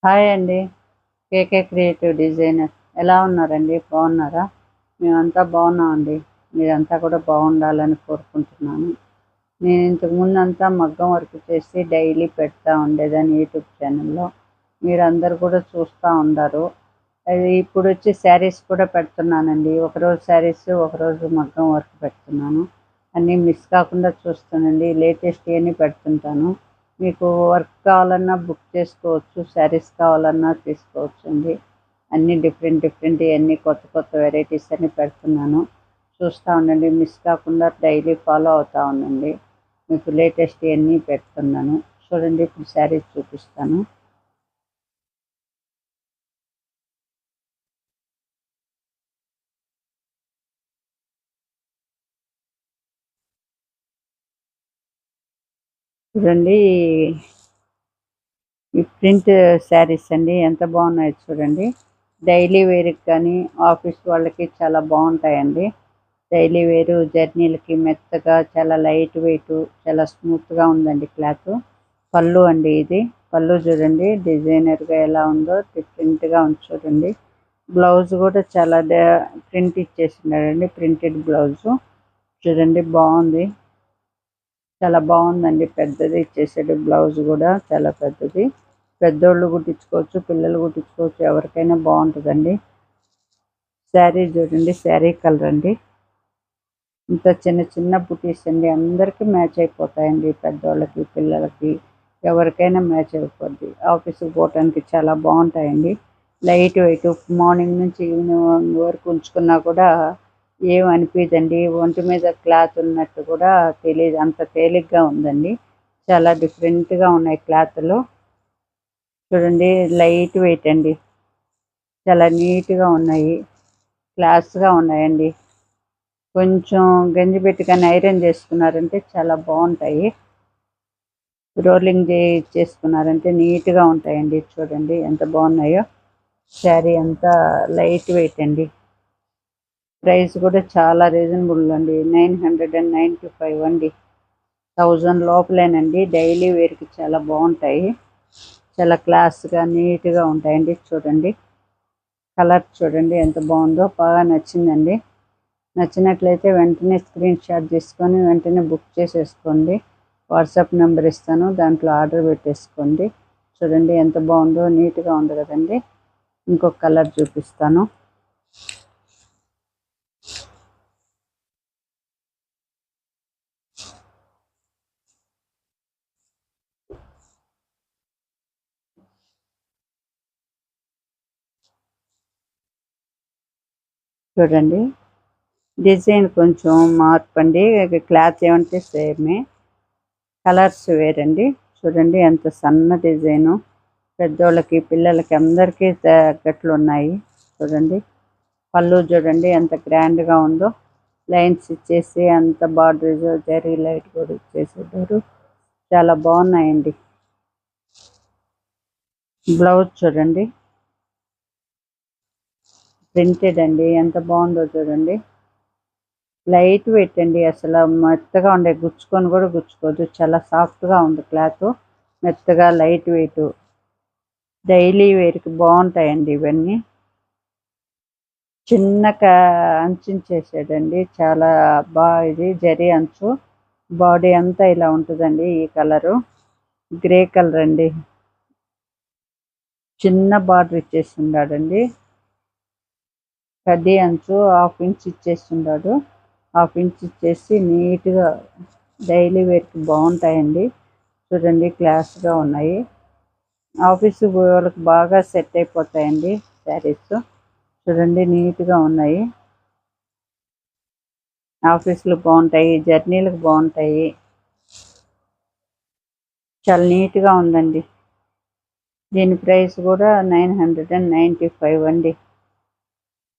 Hi అండి. కేకే creative designer. ఎలా ఉన్నారండి? బాగున్నారా? మేమంతా బాగున్నామండి. మీరంతా కూడా బాగుండాలని కోరుకుంటున్నాను. నేను ఇంతకుముందంతా మగ్గం వర్క్ చేసి డైలీ పెడతా ఉండేదాన్ని యూట్యూబ్ ఛానల్లో. మీరందరూ కూడా చూస్తూ ఉండారు. అది ఇప్పుడు వచ్చి శారీస్ కూడా పెడుతున్నానండి. ఒకరోజు శారీస్, ఒకరోజు మగ్గం వర్క్ పెడుతున్నాను. అన్నీ మిస్ కాకుండా చూస్తానండి. లేటెస్ట్ అన్నీ పెడుతుంటాను. మీకు వర్క్ కావాలన్నా బుక్ చేసుకోవచ్చు, శారీస్ కావాలన్నా తీసుకోవచ్చండి. అన్నీ డిఫరెంట్ డిఫరెంట్ అన్నీ కొత్త కొత్త వెరైటీస్ అన్నీ పెడుతున్నాను. చూస్తూ ఉండండి, మిస్ కాకుండా డైలీ ఫాలో అవుతూ ఉండండి. మీకు లేటెస్ట్ అన్నీ పెడుతున్నాను. చూడండి, ఇప్పుడు శారీస్ చూపిస్తాను. చూడండి, ఈ ప్రింట్ శారీస్ అండి ఎంత బాగున్నాయో చూడండి. డైలీ వేర్కి కానీ ఆఫీస్ వాళ్ళకి చాలా బాగుంటాయండి. డైలీ వేరు జర్నీలకి మెత్తగా చాలా లైట్ వెయిట్, చాలా స్మూత్గా ఉందండి క్లాత్. పళ్ళు అండి ఇది. పళ్ళు చూడండి డిజైనర్గా ఎలా ఉందో, డిఫరెంట్గా ఉంది చూడండి. బ్లౌజ్ కూడా చాలా ప్రింట్ ఇచ్చేసినాడండి, ప్రింటెడ్ బ్లౌజు. చూడండి బాగుంది, చాలా బాగుందండి. పెద్దది ఇచ్చేసాడు, బ్లౌజ్ కూడా చాలా పెద్దది. పెద్దోళ్ళు కుట్టించుకోవచ్చు, పిల్లలు కుట్టించుకోవచ్చు, ఎవరికైనా బాగుంటుందండి. శారీ చూడండి, శారీ కలర్ అండి. ఇంత చిన్న చిన్న బుటీస్ అండి, అందరికీ మ్యాచ్ అయిపోతాయండి. పెద్దోళ్ళకి, పిల్లలకి, ఎవరికైనా మ్యాచ్ అయిపోద్ది. ఆఫీస్కి పోవటానికి చాలా బాగుంటాయండి. లైట్ వెయిట్, మార్నింగ్ నుంచి ఈవినింగ్ వరకు ఉంచుకున్నా కూడా ఏం అనిపించదండి. ఒంటి మీద క్లాత్ ఉన్నట్టు కూడా తెలియదు, అంత తేలిగ్గా ఉందండి. చాలా డిఫరెంట్గా ఉన్నాయి క్లాత్లు. చూడండి, లైట్ వెయిట్ అండి, చాలా నీట్గా ఉన్నాయి, క్లాస్గా ఉన్నాయండి. కొంచెం గంజి పెట్టి కానీ ఐరన్ చేసుకున్నారంటే చాలా బాగుంటాయి. రోలింగ్ చేసుకున్నారంటే నీట్గా ఉంటాయండి. చూడండి ఎంత బాగున్నాయో. శారీ అంతా లైట్ వెయిట్ అండి. ప్రైస్ కూడా చాలా రీజనబుల్ అండి. 995 అండి. 1000 లోపలేనండి. డైలీ వేర్కి చాలా బాగుంటాయి, చాలా క్లాస్గా నీట్గా ఉంటాయండి. చూడండి, కలర్ చూడండి ఎంత బాగుందో, బాగా నచ్చిందండి. నచ్చినట్లయితే వెంటనే స్క్రీన్ షాట్ తీసుకొని వెంటనే బుక్ చేసేసుకోండి. వాట్సాప్ నెంబర్ ఇస్తాను, దాంట్లో ఆర్డర్ పెట్టేసుకోండి. చూడండి ఎంత బాగుందో, నీట్గా ఉంది కదండి. ఇంకొక కలర్ చూపిస్తాను. చూడండి, డిజైన్ కొంచెం మార్పు అండి, క్లాత్ ఏమంటే సేమే, కలర్స్ వేరండి. చూడండి ఎంత సన్న డిజైను, పెద్దోళ్ళకి, పిల్లలకి, అందరికీ తగ్గట్లు ఉన్నాయి. చూడండి, పళ్ళు చూడండి ఎంత గ్రాండ్గా ఉందో. లైన్స్ ఇచ్చేసి అంత బార్డర్ జరీ లైట్ కూడా ఇచ్చేసేటారు. చాలా బాగున్నాయండి. బ్లౌజ్ చూడండి, ప్రింటెడ్ అండి, ఎంత బాగుందో చూడండి. లైట్ వెయిట్ అండి, అసలు మెత్తగా ఉండే, గుచ్చుకొని కూడా గుచ్చుకోదు, చాలా సాఫ్ట్గా ఉంది క్లాత్. మెత్తగా లైట్ వెయిట్, డైలీ వేర్కి బాగుంటాయండి ఇవన్నీ. చిన్న అంచుంచేసాడండి, చాలా బాగా. ఇది జరీ అంచు, బాడీ అంతా ఇలా ఉంటుందండి. ఈ కలరు గ్రే కలర్ అండి. చిన్న బార్డర్ ఇచ్చేస్తున్నాడండి. కడ్డీ అంచు 1/2 ఇంచ్ ఇచ్చేస్తున్నాడు. 1/2 ఇంచ్ ఇచ్చేసి నీట్గా డైలీ వేర్కి బాగుంటాయండి. చూడండి క్లాస్గా ఉన్నాయి. ఆఫీసు వాళ్ళకి బాగా సెట్ అయిపోతాయండి శారీస్. చూడండి నీట్గా ఉన్నాయి, ఆఫీసులు బాగుంటాయి, జర్నీలకు బాగుంటాయి. చాలా నీట్గా ఉందండి. దీని ప్రైస్ కూడా 995 అండి.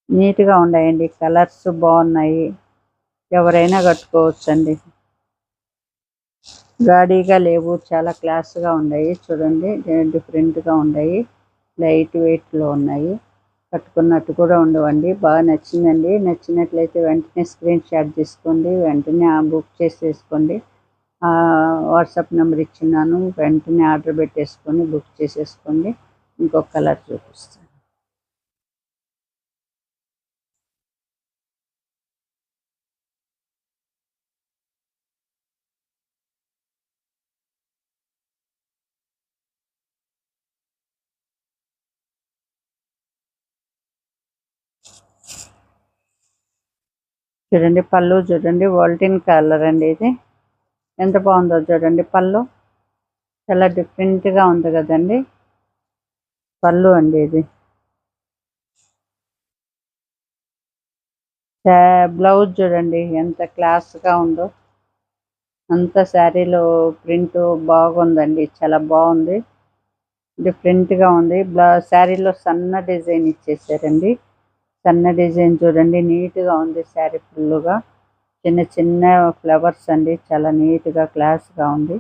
నీట్గా ఉన్నాయండి, కలర్స్ బాగున్నాయి, ఎవరైనా కట్టుకోవచ్చండి. గాడీగా లేవు, చాలా క్లాస్గా ఉన్నాయి. చూడండి డిఫరెంట్గా ఉన్నాయి, లైట్ వెయిట్లో ఉన్నాయి, కట్టుకున్నట్టు కూడా ఉండవండి. బాగా నచ్చిందండి. నచ్చినట్లయితే వెంటనే స్క్రీన్ షాట్ తీసుకోండి, వెంటనే బుక్ చేసేసుకోండి. వాట్సాప్ నెంబర్ ఇచ్చినాను, వెంటనే ఆర్డర్ పెట్టేసుకొని బుక్ చేసేసుకోండి. ఇంకొక కలర్ చూపిస్తాను. చూడండి పళ్ళు చూడండి, వోల్టీన్ కలర్ అండి ఇది. ఎంత బాగుందో చూడండి పళ్ళు, చాలా డిఫరెంట్గా ఉంది కదండి పళ్ళు అండి ఇది. బ్లౌజ్ చూడండి ఎంత క్లాస్గా ఉందో, అంత శారీలో ప్రింట్ బాగుందండి, చాలా బాగుంది, డిఫరెంట్గా ఉంది. శారీలో సన్న డిజైన్ ఇచ్చేసారండి, సన్న డిజైన్ చూడండి, నీట్గా ఉంది శారీ ఫుల్గా. చిన్న చిన్న ఫ్లవర్స్ అండి, చాలా నీట్గా క్లాస్గా ఉంది,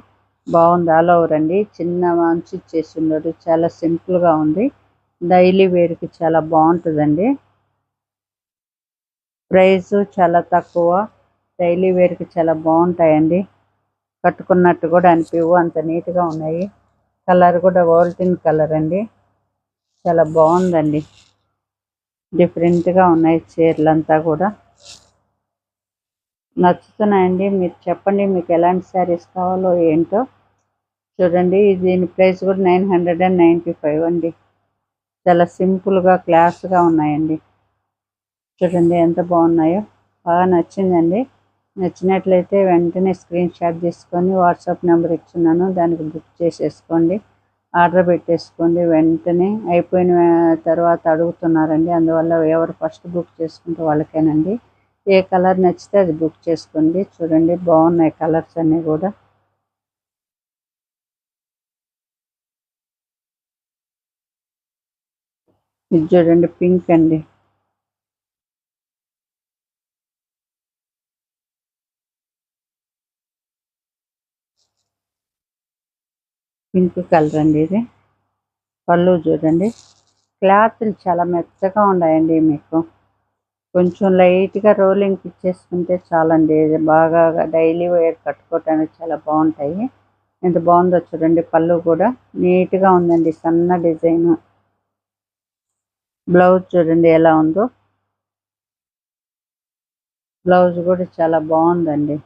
బాగుంది. ఆల్ ఓవర్ అండి, చిన్న మంచి ఇచ్చేసి ఉన్నాడు, చాలా సింపుల్గా ఉంది, డైలీ వేర్కి చాలా బాగుంటుందండి. ప్రైస్ చాలా తక్కువ, డైలీ వేర్కి చాలా బాగుంటాయండి, కట్టుకున్నట్టు కూడా అనిపివు, అంత నీట్గా ఉన్నాయి. కలర్ కూడా వోల్టీన్ కలర్ అండి, చాలా బాగుందండి, డిఫరెంట్గా ఉన్నాయి చీరలంతా కూడా. నచ్చుతున్నాయండి, మీరు చెప్పండి మీకు ఎలాంటి శారీస్ కావాలో ఏంటో. చూడండి దీని ప్రైస్ కూడా 995 అండి, చాలా సింపుల్గా క్లాస్గా ఉన్నాయండి. చూడండి ఎంత బాగున్నాయో, బాగా నచ్చిందండి. నచ్చినట్లయితే వెంటనే స్క్రీన్ షాట్ తీసుకొని వాట్సాప్ నెంబర్ ఇచ్చున్నాను, దానికి బుక్ చేసేసుకోండి, ఆర్డర్ పెట్టేసుకోండి. వెంటనే అయిపోయిన తర్వాత అడుగుతున్నారండి, అందువల్ల ఎవరు ఫస్ట్ బుక్ చేసుకుంటే వాళ్ళకేనండి. ఏ కలర్ నచ్చితే అది బుక్ చేసుకోండి. చూడండి బాగున్నాయి కలర్స్ అన్నీ కూడా. ఇది చూడండి పింక్ అండి, పింక్ కలర్ అండి ఇది. పళ్ళు చూడండి, క్లాత్లు చాలా మెత్తగా ఉన్నాయండి, మీకు కొంచెం లైట్గా రోలింగ్ ఇచ్చేసుకుంటే చాలండి, బాగా డైలీ వేర్ కట్టుకోవటానికి చాలా బాగుంటాయి. ఎంత బాగుందో చూడండి, పళ్ళు కూడా నీట్గా ఉందండి, సన్న డిజైన్. బ్లౌజ్ చూడండి ఎలా ఉందో, బ్లౌజ్ కూడా చాలా బాగుందండి,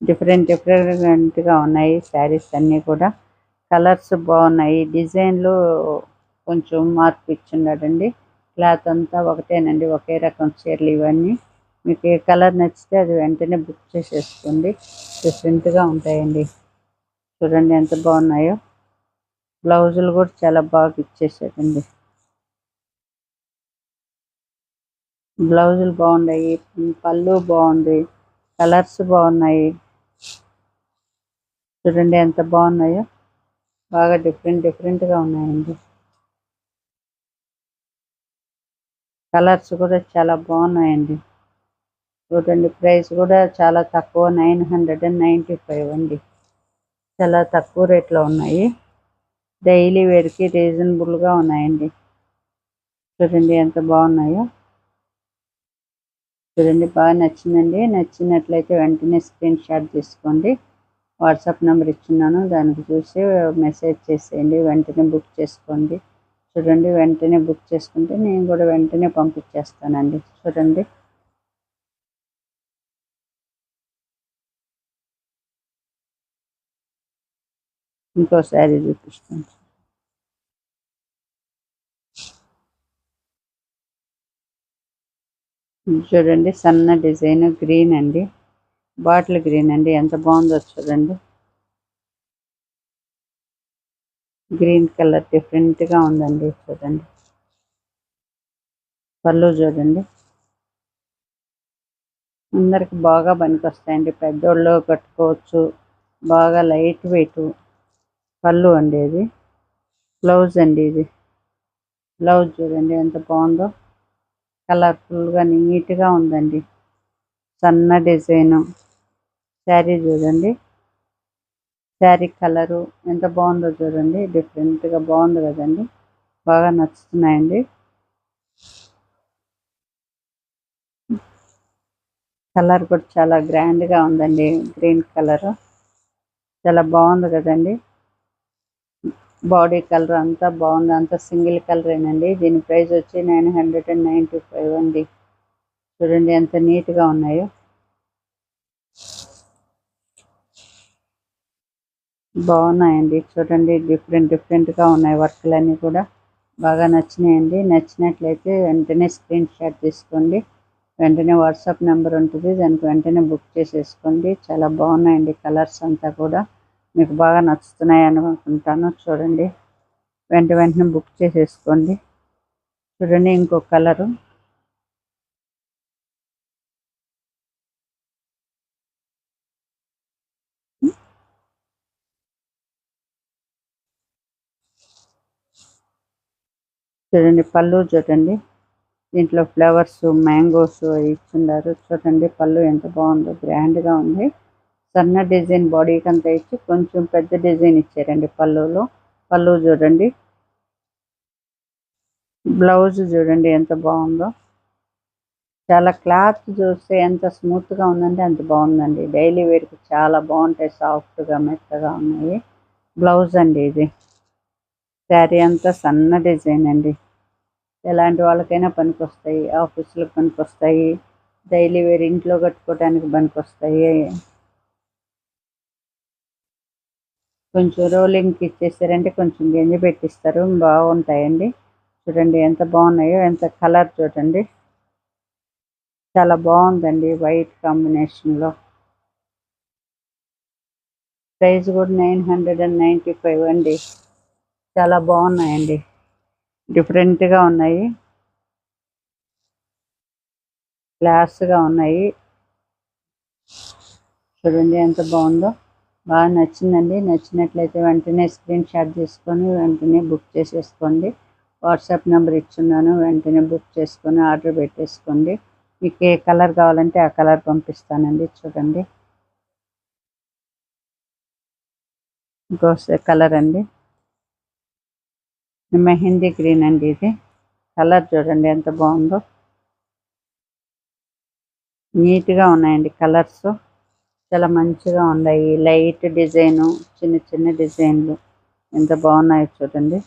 డిఫరెంట్గా ఉన్నాయి శారీస్ అన్నీ కూడా. కలర్స్ బాగున్నాయి, డిజైన్లు కొంచెం మార్పు ఇచ్చున్నాడండి. క్లాత్ అంతా ఒకటేనండి, ఒకే రకం చీరలు ఇవన్నీ. మీకు ఏ కలర్ నచ్చితే అది వెంటనే బుక్ చేసేసుకోండి, డిఫరెంట్గా ఉంటాయండి. చూడండి ఎంత బాగున్నాయో, బ్లౌజులు కూడా చాలా బాగా ఇచ్చేసాడండి, బ్లౌజులు బాగున్నాయి, పళ్ళు బాగుంది, కలర్స్ బాగున్నాయి. చూడండి ఎంత బాగున్నాయో, బాగా డిఫరెంట్గా ఉన్నాయండి. కలర్స్ కూడా చాలా బాగున్నాయండి. చూడండి ప్రైస్ కూడా చాలా తక్కువ, 995 అండి, చాలా తక్కువ రేట్లో ఉన్నాయి, డైలీ వేర్కి రీజనబుల్గా ఉన్నాయండి. చూడండి ఎంత బాగున్నాయో, చూడండి బాగా నచ్చిందండి. నచ్చినట్లయితే వెంటనే స్క్రీన్ షాట్ తీసుకోండి, వాట్సాప్ నెంబర్ ఇచ్చున్నాను, దానికి చూసి మెసేజ్ చేసేయండి, వెంటనే బుక్ చేసుకోండి. చూడండి వెంటనే బుక్ చేసుకుంటే నేను కూడా వెంటనే పంపించేస్తానండి. చూడండి ఇంకో శారీ చూపిస్తాను. చూడండి సన్న డిజైన్ గ్రీన్ అండి, బాటిల్ గ్రీన్ అండి, ఎంత బాగుందో చూడండి, గ్రీన్ కలర్ డిఫరెంట్గా ఉందండి. చూడండి పళ్ళు చూడండి, అందరికి బాగా పనికొస్తాయండి, పెద్దోళ్ళు కట్టుకోవచ్చు, బాగా లైట్ వెయిట్. పళ్ళు అండి ఇది, బ్లౌజ్ అండి ఇది. బ్లౌజ్ చూడండి ఎంత బాగుందో, కలర్ఫుల్గా నీట్గా ఉందండి, సన్న డిజైను. శారీ చూడండి, శారీ కలరు ఎంత బాగుందో చూడండి, డిఫరెంట్గా బాగుంది కదండి, బాగా నచ్చుతున్నాయండి. కలర్ కూడా చాలా గ్రాండ్గా ఉందండి, గ్రీన్ కలరు చాలా బాగుంది కదండి. బాడీ కలర్ అంతా బాగుంది, అంతా సింగిల్ కలరేనండి. దీని ప్రైస్ వచ్చి 995 అండి. చూడండి ఎంత నీట్గా ఉన్నాయో. బాగున్నాయండి, చూడండి డిఫరెంట్గా ఉన్నాయి. వర్క్లన్నీ కూడా బాగా నచ్చినాయండి. నచ్చినట్లయితే వెంటనే స్క్రీన్ షాట్ తీసుకోండి. వెంటనే వాట్సాప్ నెంబర్ ఉంటుంది, దానికి వెంటనే బుక్ చేసేసుకోండి. చాలా బాగున్నాయండి కలర్స్ అంతా కూడా. మీకు బాగా నచ్చుతున్నాయి అనుకుంటాను. చూడండి వెంటనే బుక్ చేసేసుకోండి. చూడండి ఇంకొక కలరు. చూడండి పళ్ళు చూడండి, దీంట్లో ఫ్లవర్స్ మ్యాంగోస్ ఇచ్చిండారు. చూడండి పళ్ళు ఎంత బాగుందో, గ్రాండ్గా ఉంది. సన్న డిజైన్ బాడీకి అంతా ఇచ్చి కొంచెం పెద్ద డిజైన్ ఇచ్చారండి పళ్ళులో. పళ్ళు చూడండి. బ్లౌజ్ చూడండి ఎంత బాగుందో. చాలా క్లాత్ చూస్తే ఎంత స్మూత్గా ఉందంటే అంత బాగుందండి. డైలీ వేర్కి చాలా బాగుంటాయి, సాఫ్ట్గా మెత్తగా ఉన్నాయి. బ్లౌజ్ అండి ఇది. శారీ అంతా సన్న డిజైన్ అండి. ఎలాంటి వాళ్ళకైనా పనికొస్తాయి, ఆఫీసులకు పనికొస్తాయి, డైలీ వేర్ ఇంట్లో కట్టుకోవడానికి పనికొస్తాయి. కొంచెం రోలింగ్కి ఇచ్చేసారంటే కొంచెం గంజి పెట్టిస్తారు, బాగుంటాయండి. చూడండి ఎంత బాగున్నాయో. ఎంత కలర్ చూడండి, చాలా బాగుందండి వైట్ కాంబినేషన్లో. ప్రైస్ కూడా 995 అండి. చాలా బాగున్నాయండి, డిఫరెంట్గా ఉన్నాయి, క్లాస్గా ఉన్నాయి. చూడండి ఎంత బాగుందో. బాగా నచ్చిందండి. నచ్చినట్లయితే వెంటనే స్క్రీన్ షాట్ తీసుకొని వెంటనే బుక్ చేసేసుకోండి. వాట్సాప్ నెంబర్ ఇచ్చున్నాను, వెంటనే బుక్ చేసుకొని ఆర్డర్ పెట్టేసుకోండి. మీకు ఏ కలర్ కావాలంటే ఆ కలర్ పంపిస్తానండి. చూడండి ఇంకో కలర్ అండి, మెహందీ గ్రీన్ అండి. ఇది కలర్ చూడండి ఎంత బాగుందో. నీట్గా ఉన్నాయండి కలర్స్, చాలా మంచిగా ఉన్నాయి. లైట్ డిజైను, చిన్న చిన్న డిజైన్లు ఎంత బాగున్నాయో చూడండి.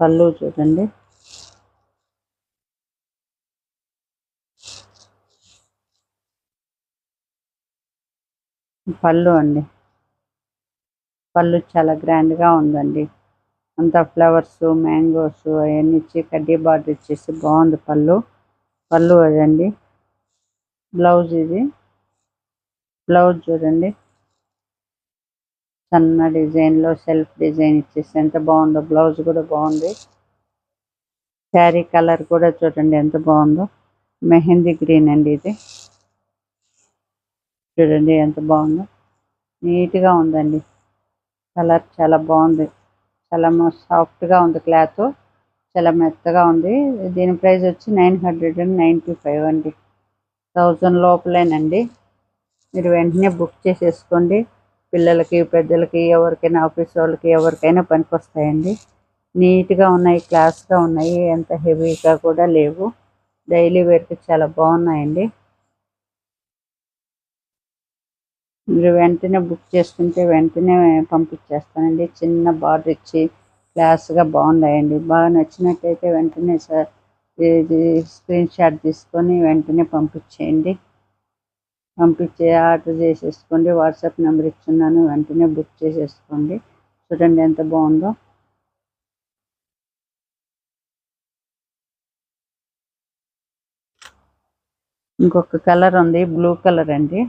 పళ్ళు చూడండి. పళ్ళు అండి, పళ్ళు చాలా గ్రాండ్గా ఉందండి. అంతా ఫ్లవర్స్ మ్యాంగోస్ అవన్నీ ఇచ్చి కడ్డీ బార్డర్ ఇచ్చేసి బాగుంది పళ్ళు. పళ్ళు అదండి. బ్లౌజ్ ఇది. బ్లౌజ్ చూడండి సన్న డిజైన్లో సెల్ఫ్ డిజైన్ ఇచ్చేసి ఎంత బాగుందో. బ్లౌజ్ కూడా బాగుంది. శారీ కలర్ కూడా చూడండి ఎంత బాగుందో. మెహందీ గ్రీన్ అండి ఇది. చూడండి ఎంత బాగుందో, నీట్గా ఉందండి. కలర్ చాలా బాగుంది, చాలా సాఫ్ట్గా ఉంది క్లాత్, చాలా మెత్తగా ఉంది. దీని ప్రైస్ వచ్చి 995 అండి. 1000 లోపలేనండి. మీరు వెంటనే బుక్ చేసేసుకోండి. పిల్లలకి పెద్దలకి ఎవరికైనా ఆఫీస్ వాళ్ళకి ఎవరికైనా పనికొస్తాయండి. నీట్గా ఉన్నాయి, క్లాస్గా ఉన్నాయి, ఎంత హెవీగా కూడా లేవు. డైలీ వేర్కి చాలా బాగున్నాయండి. మీరు వెంటనే బుక్ చేసుకుంటే వెంటనే పంపించేస్తానండి. చిన్న బార్డర్ ఇచ్చి క్లాస్గా బాగున్నాయండి. బాగా నచ్చినట్టయితే వెంటనే సార్ ఇది స్క్రీన్ షాట్ తీసుకొని వెంటనే పంపించేయండి. పంపించి ఆర్డర్ చేసేసుకోండి. వాట్సాప్ నెంబర్ ఇచ్చున్నాను, వెంటనే బుక్ చేసేసుకోండి. చూడండి ఎంత బాగుందో. ఇంకొక కలర్ ఉంది, బ్లూ కలర్ అండి.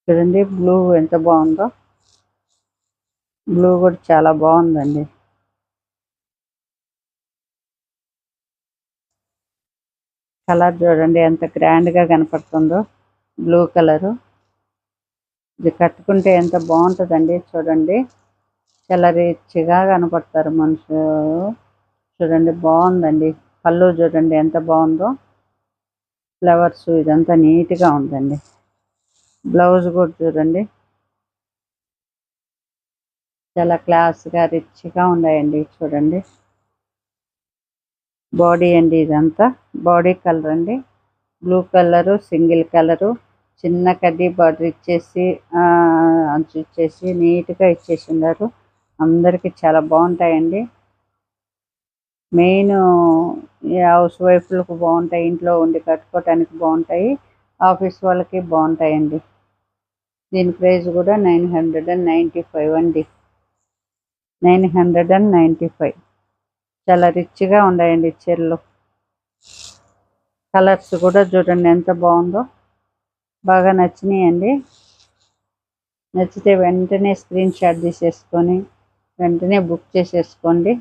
చూడండి బ్లూ ఎంత బాగుందో. బ్లూ కూడా చాలా బాగుందండి. కలర్ చూడండి ఎంత గ్రాండ్గా కనపడుతుందో. బ్లూ కలరు ఇది కట్టుకుంటే ఎంత బాగుంటుందండి. చూడండి చాలా రిచ్గా కనపడతారు మనుషులు. చూడండి బాగుందండి. పళ్ళు చూడండి ఎంత బాగుందో. ఫ్లవర్స్ ఇదంతా నీట్గా ఉందండి. బ్లౌజ్ కూడా చూడండి చాలా క్లాస్గా రిచ్గా ఉన్నాయండి. చూడండి బాడీ అండి, ఇదంతా బాడీ కలర్ అండి. బ్లూ కలరు, సింగిల్ కలరు, చిన్న కడ్డీ బార్డర్ ఇచ్చేసి అంచు ఇచ్చేసి నీట్గా ఇచ్చేసి ఉన్నారు. అందరికీ చాలా బాగుంటాయండి. మెయిన్ హౌస్ వైఫ్లకు బాగుంటాయి, ఇంట్లో ఉండి కట్టుకోవటానికి బాగుంటాయి, ఆఫీస్ వాళ్ళకి బాగుంటాయండి. దీని ప్రైస్ కూడా 995 అండి. 995. చాలా రిచ్గా ఉన్నాయండి చీరలు. కలర్స్ కూడా చూడండి ఎంత బాగుందో, బాగా నచ్చినాయండి. నచ్చితే వెంటనే స్క్రీన్ షాట్ తీసేసుకొని వెంటనే బుక్ చేసేసుకోండి.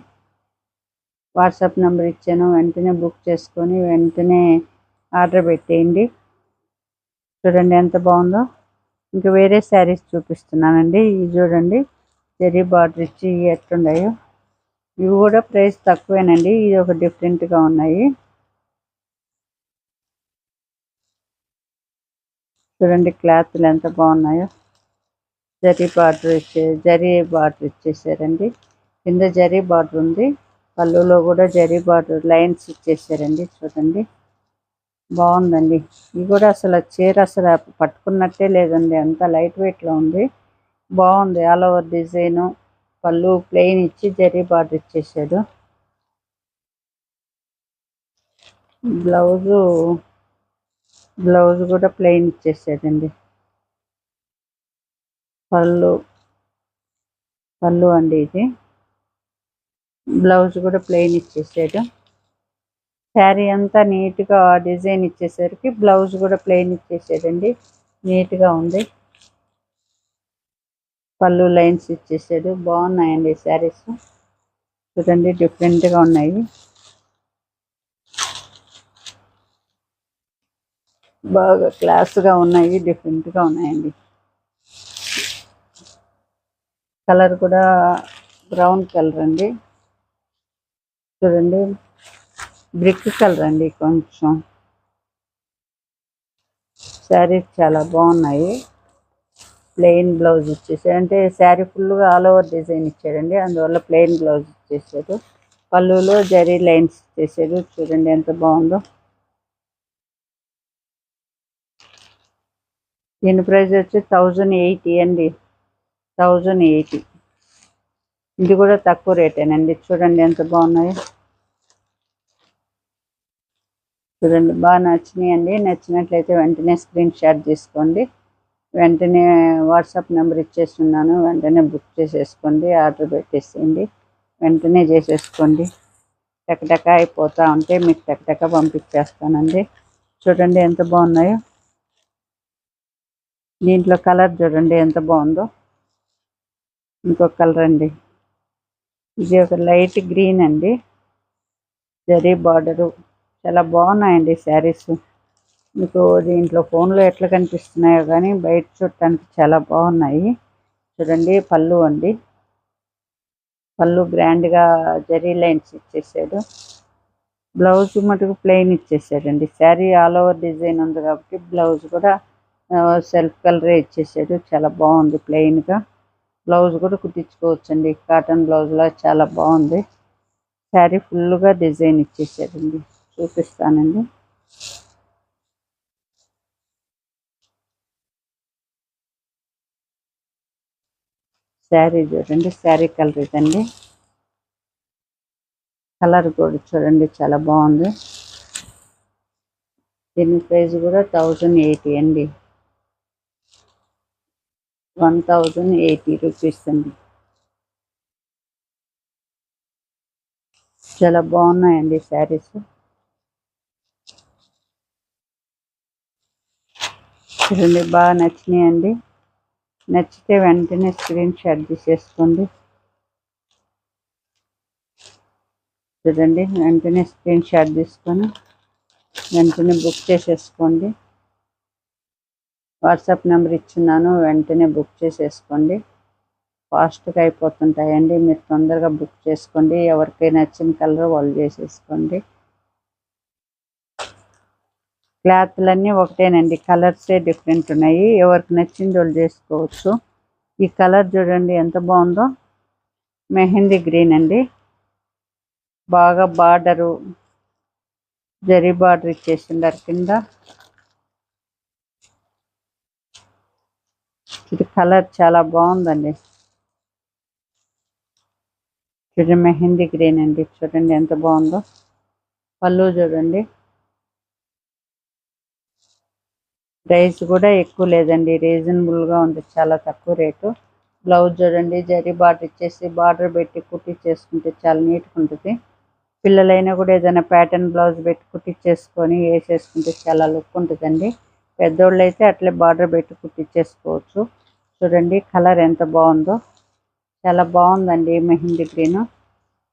వాట్సాప్ నెంబర్ ఇచ్చాను, వెంటనే బుక్ చేసుకొని వెంటనే ఆర్డర్ పెట్టేయండి. చూడండి ఎంత బాగుందో. ఇంకా వేరే శారీస్ చూపిస్తున్నానండి. ఇవి చూడండి, జరీ బార్డర్ ఇచ్చి ఎట్లున్నాయో. ఇవి కూడా ప్రైస్ తక్కువేనండి, ఇది ఒక డిఫరెంట్గా ఉన్నాయి. చూడండి క్లాత్లు ఎంత బాగున్నాయో. జరీ బార్డర్ ఇచ్చేసారండి. కింద జరీ బార్డర్ ఉంది, పళ్ళులో కూడా జరీ బార్డర్ లైన్స్ ఇచ్చేసారండి. చూడండి బాగుందండి. ఇది కూడా అసలు చీర అసలు పట్టుకున్నట్టే లేదండి, అంత లైట్ వెయిట్లో ఉంది. బాగుంది. ఆల్ ఓవర్ డిజైను, పళ్ళు ప్లెయిన్ ఇచ్చి జరీ బార్డర్ ఇచ్చేసాడు. బ్లౌజ్ కూడా ప్లెయిన్ ఇచ్చేసాడండి. పళ్ళు అండి ఇది. బ్లౌజ్ కూడా ప్లెయిన్ ఇచ్చేసాడు. శారీ అంతా నీట్గా డిజైన్ ఇచ్చేసరికి బ్లౌజ్ కూడా ప్లెయిన్ ఇచ్చేసాడండి. నీట్గా ఉంది. పళ్ళు లైన్స్ ఇచ్చేసాడు. బాగున్నాయండి శారీస్. చూడండి డిఫరెంట్గా ఉన్నాయి, బాగా క్లాస్గా ఉన్నాయి, డిఫరెంట్గా ఉన్నాయండి. కలర్ కూడా బ్రౌన్ కలర్ అండి. చూడండి బ్రిక్ కలర్ అండి. కొంచెం శారీస్ చాలా బాగున్నాయి. ప్లెయిన్ బ్లౌజ్ ఇచ్చేసాడు, అంటే శారీ ఫుల్గా ఆల్ ఓవర్ డిజైన్ ఇచ్చాడండి, అందువల్ల ప్లెయిన్ బ్లౌజ్ ఇచ్చేసాడు. పళ్ళులో జరీ లైన్స్ ఇచ్చేసాడు. చూడండి ఎంత బాగుందో. దీని ప్రైస్ వచ్చి 1080 అండి. 1080. ఇది కూడా తక్కువ రేటేనండి. చూడండి ఎంత బాగున్నాయో. చూడండి బాగా నచ్చినాయండి. నచ్చినట్లయితే వెంటనే స్క్రీన్ షాట్ తీసుకోండి. వెంటనే వాట్సాప్ నెంబర్ ఇచ్చేస్తున్నాను, వెంటనే బుక్ చేసేసుకోండి, ఆర్డర్ పెట్టేసేయండి, వెంటనే చేసేసుకోండి. టకటక అయిపోతూ ఉంటే మీకు టకటక పంపించేస్తానండి. చూడండి ఎంత బాగున్నాయో. దీంట్లో కలర్ చూడండి ఎంత బాగుందో. ఇంకొక కలర్ అండి, ఇది ఒక లైట్ గ్రీన్ అండి. జరీ బార్డరు చాలా బాగున్నాయండి శారీస్. మీకు దీంట్లో ఫోన్లో ఎట్లా కనిపిస్తున్నాయో కానీ బయట చూడటానికి చాలా బాగున్నాయి. చూడండి పళ్ళు అండి. పళ్ళు గ్రాండ్గా జరీ లైన్స్ ఇచ్చేసాడు. బ్లౌజ్ మటుకు ప్లెయిన్ ఇచ్చేసాడండి. శారీ ఆల్ ఓవర్ డిజైన్ ఉంది కాబట్టి బ్లౌజ్ కూడా సెల్ఫ్ కలరే ఇచ్చేసాడు. చాలా బాగుంది ప్లెయిన్గా. బ్లౌజ్ కూడా కుట్టించుకోవచ్చండి, కాటన్ బ్లౌజ్లా చాలా బాగుంది. శారీ ఫుల్గా డిజైన్ ఇచ్చేసాడండి. చూపిస్తానండి. శారీ చూడండి, శారీ కలర్ ఇదండి. కలర్ కూడా చూడండి చాలా బాగుంది. దీని ప్రైస్ కూడా 1080 అండి. 1080 రూపీస్ అండి. చాలా బాగున్నాయండి శారీస్. చూడండి బాగా నచ్చినాయండి. నచ్చితే వెంటనే స్క్రీన్ షాట్ తీసేసుకోండి. చూడండి వెంటనే స్క్రీన్ షాట్ తీసుకొని వెంటనే బుక్ చేసేసుకోండి. వాట్సాప్ నెంబర్ ఇచ్చున్నాను, వెంటనే బుక్ చేసేసుకోండి. ఫాస్ట్గా అయిపోతుంటాయండి. మీరు తొందరగా బుక్ చేసుకోండి. ఎవరికైనా నచ్చిన కలర్ వాళ్ళు చేసేసుకోండి. క్లాత్లన్నీ ఒకటేనండి, కలర్సే డిఫరెంట్ ఉన్నాయి. ఎవరికి నచ్చింది వాళ్ళు చేసుకోవచ్చు. ఈ కలర్ చూడండి ఎంత బాగుందో. మెహందీ గ్రీన్ అండి. బాగా బార్డరు జరీ బార్డర్ ఇచ్చేసిండారు కింద. ఇది కలర్ చాలా బాగుందండి. చూడండి మెహందీ గ్రీన్ అండి, చూడండి ఎంత బాగుందో. పళ్ళు చూడండి, ప్రైస్ కూడా ఎక్కువ లేదండి, రీజనబుల్గా ఉంది, చాలా తక్కువ రేటు. బ్లౌజ్ చూడండి, జరీ బార్డర్ ఇచ్చేసి బార్డర్ పెట్టి కుట్టించేసుకుంటే చాలా నీట్గా ఉంటుంది. పిల్లలైనా కూడా ఏదైనా ప్యాటర్న్ బ్లౌజ్ పెట్టి కుట్టించేసుకొని వేసేసుకుంటే చాలా లుక్ ఉంటుందండి. పెద్దోళ్ళు అయితే అట్లే బార్డర్ పెట్టి కుట్టించేసుకోవచ్చు. చూడండి కలర్ ఎంత బాగుందో, చాలా బాగుందండి మెహందీ గ్రీన్.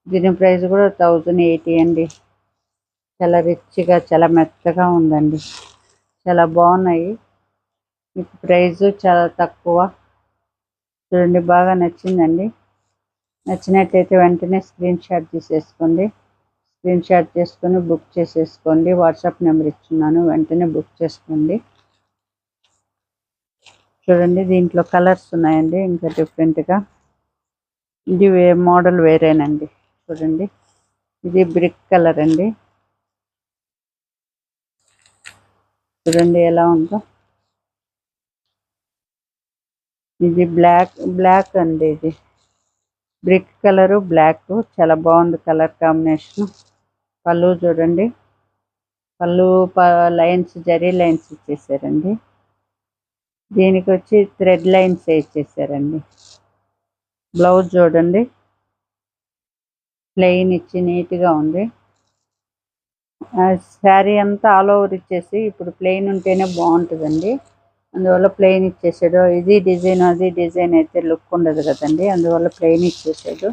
దీని ప్రైస్ కూడా 1080 అండి. చాలా రిచ్గా చాలా మెత్తగా ఉందండి, చాలా బాగున్నాయి. మీకు ప్రైస్ చాలా తక్కువ. చూడండి బాగా నచ్చిందండి. నచ్చినట్లయితే వెంటనే స్క్రీన్ షాట్ తీసేసుకోండి. స్క్రీన్ షాట్ చేసుకొని బుక్ చేసేసుకోండి. వాట్సాప్ నెంబర్ ఇస్తున్నాను, వెంటనే బుక్ చేసుకోండి. చూడండి దీంట్లో కలర్స్ ఉన్నాయండి ఇంకా డిఫరెంట్గా. ఇది మోడల్ వేరేనండి. చూడండి ఇది బ్రిక్ కలర్ అండి. చూడండి ఎలా ఉందో. ఇది బ్లాక్ అండి. ఇది బ్రిక్ కలరు బ్లాక్, చాలా బాగుంది కలర్ కాంబినేషన్. పళ్ళు చూడండి, పళ్ళు లైన్స్ జరీ లైన్స్ ఇచ్చేసారండి. దీనికి వచ్చి థ్రెడ్ లైన్స్ ఇచ్చేసారండి. బ్లౌజ్ చూడండి, ప్లెయిన్ ఇచ్చి నీట్గా ఉంది. శారీ అంతా ఆల్ ఓవర్ ఇచ్చేసి, ఇప్పుడు ప్లెయిన్ ఉంటేనే బాగుంటుందండి, అందువల్ల ప్లెయిన్ ఇచ్చేసాడు. ఇది డిజైన్ అది డిజైన్ అయితే లుక్ ఉండదు కదండి, అందువల్ల ప్లెయిన్ ఇచ్చేసాడు.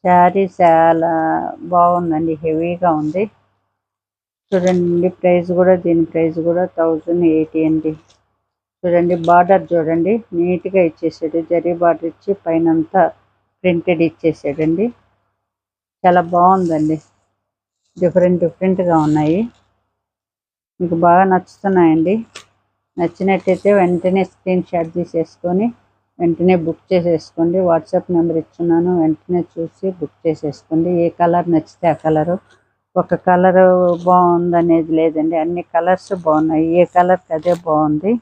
శారీ చాలా బాగుందండి, హెవీగా ఉంది. చూడండి ప్రైస్ కూడా, దీని ప్రైస్ కూడా 1080 అండి. చూడండి బార్డర్ చూడండి నీట్గా ఇచ్చేసాడు, జరీ బార్డర్ ఇచ్చి పైన అంతా ప్రింటెడ్ ఇచ్చేసాడండి. చాలా బాగుందండి, డిఫరెంట్గా ఉన్నాయి. మీకు బాగా నచ్చుతున్నాయండి. నచ్చినట్టయితే వెంటనే స్క్రీన్ షాట్ తీసేసుకొని వెంటనే బుక్ చేసేసుకోండి. వాట్సాప్ నెంబర్ ఇస్తున్నాను, వెంటనే చూసి బుక్ చేసేసుకోండి. ఏ కలర్ నచ్చితే ఆ కలరు, ఒక కలరు బాగుందనేది లేదండి, అన్ని కలర్స్ బాగున్నాయి, ఏ కలర్కి అదే బాగుంది.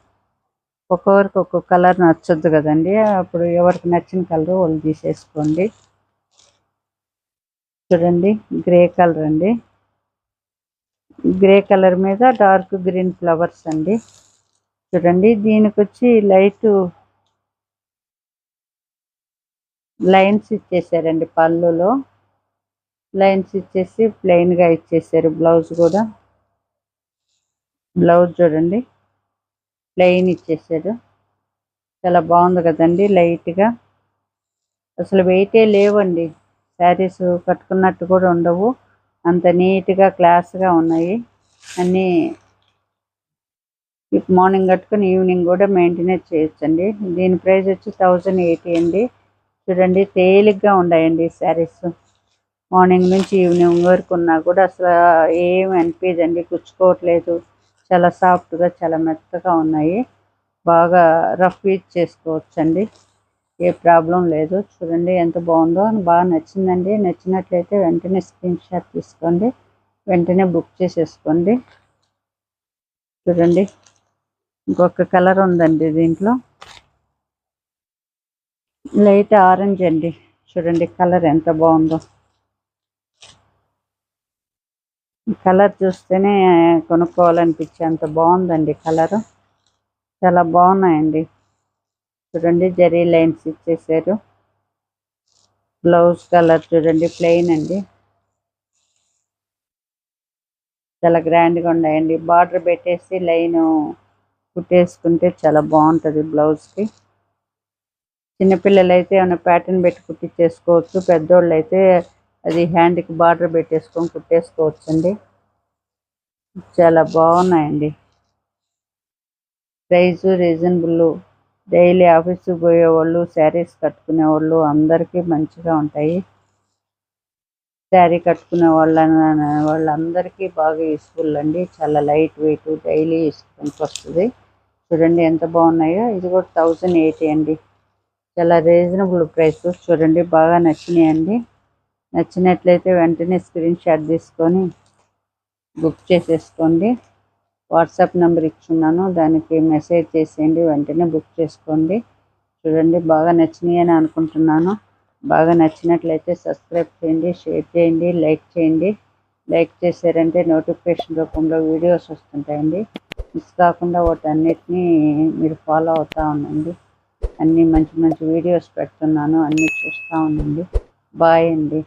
ఒక్కొక్కరికి ఒక్కొక్క కలర్ నచ్చొద్దు కదండి, అప్పుడు ఎవరికి నచ్చిన కలర్ వాళ్ళు తీసేసుకోండి. చూడండి గ్రే కలర్ అండి, గ్రే కలర్ మీద డార్క్ గ్రీన్ ఫ్లవర్స్ అండి. చూడండి దీనికి వచ్చి లైట్ లైన్స్ ఇచ్చేసారండి, పళ్ళులో లైన్స్ ఇచ్చేసి ప్లెయిన్గా ఇచ్చేసారు. బ్లౌజ్ కూడా, బ్లౌజ్ చూడండి ప్లెయిన్ ఇచ్చేసాడు, చాలా బాగుంది కదండి. లైట్గా అసలు వెయిటే లేవండి, శారీస్ కట్టుకున్నట్టు కూడా ఉండవు, అంత నీట్గా క్లాస్గా ఉన్నాయి అన్నీ. మార్నింగ్ కట్టుకుని ఈవినింగ్ కూడా మెయింటైన్ చేయొచ్చండి. దీని ప్రైస్ వచ్చి 1080 అండి. చూడండి తేలిగ్గా ఉన్నాయండి శారీస్, మార్నింగ్ నుంచి ఈవినింగ్ వరకు ఉన్నా కూడా అసలు ఏమి అనిపించదండి, గుచ్చుకోవట్లేదు, చాలా సాఫ్ట్గా చాలా మెత్తగా ఉన్నాయి. బాగా రఫ్ యూజ్ చేసుకోవచ్చండి, ఏ ప్రాబ్లం లేదు. చూడండి ఎంత బాగుందో, బాగా నచ్చిందండి. నచ్చినట్లయితే వెంటనే స్క్రీన్ షాట్ తీసుకోండి, వెంటనే బుక్ చేసేసుకోండి. చూడండి ఇంకొక కలర్ ఉందండి దీంట్లో, లైట్ ఆరెంజ్ అండి. చూడండి కలర్ ఎంత బాగుందో, కలర్ చూస్తేనే కొనుక్కోవాలనిపించే అంత బాగుందండి కలరు, చాలా బాగున్నాయండి. చూడండి జరీ లైన్స్ ఇచ్చేసారు. బ్లౌజ్ కలర్ చూడండి ప్లెయిన్ అండి, చాలా గ్రాండ్గా ఉన్నాయండి. బార్డర్ పెట్టేసి లైన్ కుట్టేసుకుంటే చాలా బాగుంటుంది బ్లౌజ్కి. చిన్నపిల్లలు అయితే ఏమైనా ప్యాటర్న్ పెట్టి కుట్టించేసుకోవచ్చు, పెద్దోళ్ళు అయితే అది హ్యాండ్కి బార్డర్ పెట్టేసుకొని కుట్టేసుకోవచ్చండి. చాలా బాగున్నాయండి, ప్రైస్ రీజనబుల్. డైలీ ఆఫీస్కి పోయేవాళ్ళు, శారీస్ కట్టుకునే వాళ్ళు అందరికీ మంచిగా ఉంటాయి. శారీ కట్టుకునే వాళ్ళందరికీ బాగా యూస్ఫుల్ అండి, చాలా లైట్ వెయిట్, డైలీ యూస్కి వస్తుంది. చూడండి ఎంత బాగున్నాయో. ఇది కూడా 1080 అండి, చాలా రీజనబుల్ ప్రైస్. చూడండి బాగా నచ్చినాయండి. నచ్చినట్లయితే వెంటనే స్క్రీన్ షాట్ తీసుకొని బుక్ చేసేసుకోండి. వాట్సాప్ నెంబర్ ఇచ్చున్నాను, దానికి మెసేజ్ చేసేయండి, వెంటనే బుక్ చేసుకోండి. చూడండి బాగా నచ్చినాయి అని అనుకుంటున్నాను. బాగా నచ్చినట్లయితే సబ్స్క్రైబ్ చేయండి, షేర్ చేయండి, లైక్ చేయండి. లైక్ చేశారంటే నోటిఫికేషన్ రూపంలో వీడియోస్ వస్తుంటాయండి. మిస్ కాకుండా వాటన్నిటినీ మీరు ఫాలో అవుతూ ఉండండి. అన్నీ మంచి మంచి వీడియోస్ పెడుతున్నాను, అన్నీ చూస్తూ ఉండండి. బాయ్ అండి.